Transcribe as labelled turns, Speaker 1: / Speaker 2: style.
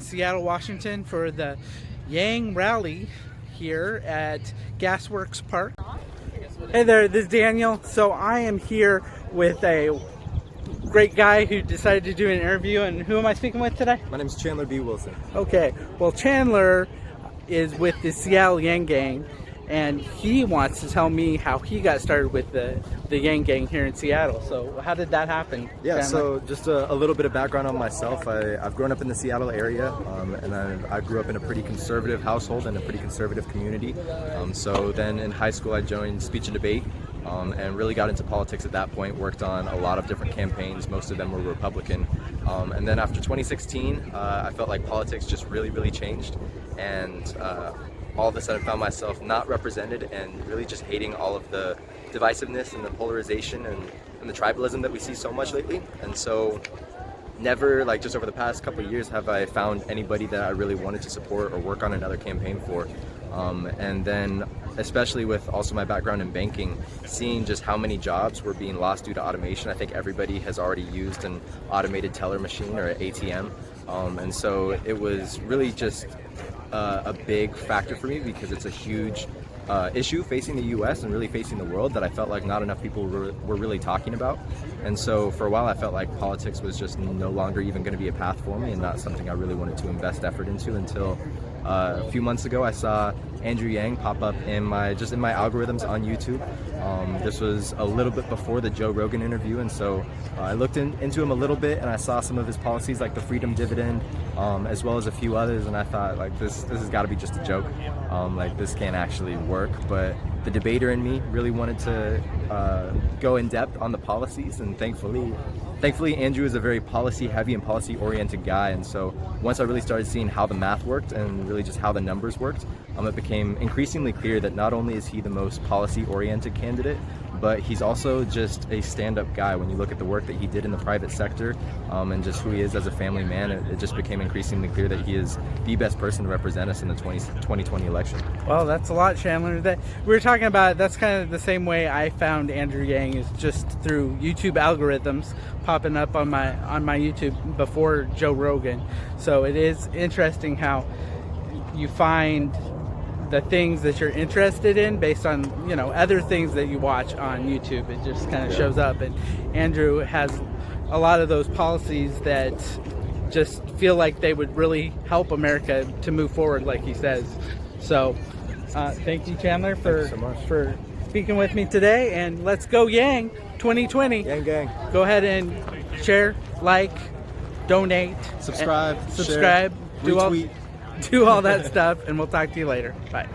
Speaker 1: Seattle, Washington for the Yang rally here at Gasworks Park. Hey there, this is Daniel. So I am here with a great guy who decided to do an interview. And who am I speaking with today?
Speaker 2: My name is Chandler B. Wilson.
Speaker 1: Okay, well, Chandler is with the Seattle Yang Gang, and he wants to tell me how he got started with the Yang Gang here in Seattle. So how did that happen?
Speaker 2: Yeah,
Speaker 1: Chandler?
Speaker 2: so just a little bit of background on myself. I've grown up in the Seattle area, and I grew up in a pretty conservative household and a pretty conservative community. So then in high school I joined speech and debate, and really got into politics at that point, worked on a lot of different campaigns. Most of them were Republican. And then after 2016, I felt like politics just really changed. And all of a sudden found myself not represented and really just hating all of the divisiveness and the polarization and the tribalism that we see so much lately. And so never, like just over the past couple of years, have I found anybody that I really wanted to support or work on another campaign for. And then especially with also my background in banking, seeing just how many jobs were being lost due to automation. I think everybody has already used an automated teller machine or an ATM. And so it was really just a big factor for me because it's a huge issue facing the US and really facing the world that I felt like not enough people were really talking about. And so for a while I felt like politics was just no longer even going to be a path for me and not something I really wanted to invest effort into until a few months ago I saw Andrew Yang pop up in my algorithms on YouTube. This was a little bit before the Joe Rogan interview, and so I looked into him a little bit and I saw some of his policies like the freedom dividend, as well as a few others, and I thought like this has got to be just a joke. Like this can't actually work. But the debater in me really wanted to go in depth on the policies, and thankfully Andrew is a very policy heavy and policy oriented guy. And so once I really started seeing how the math worked and really just how the numbers worked, it became increasingly clear that not only is he the most policy oriented candidate, but he's also just a stand-up guy. When you look at the work that he did in the private sector and just who he is as a family man, it just became increasingly clear that he is the best person to represent us in the 2020 election.
Speaker 1: Well, that's a lot, Chandler. That we were talking about, that's kind of the same way I found Andrew Yang, is just through YouTube algorithms popping up on my YouTube before Joe Rogan. So it is interesting how you find the things that you're interested in based on, other things that you watch on YouTube. It just kind of shows up, and Andrew has a lot of those policies that just feel like they would really help America to move forward, like he says. So thank you, Chandler, for speaking with me today, and let's go Yang 2020.
Speaker 2: Yang Gang.
Speaker 1: Go ahead and share, like, donate,
Speaker 2: subscribe,
Speaker 1: share,
Speaker 2: retweet.
Speaker 1: do all that stuff, and we'll talk to you later. Bye.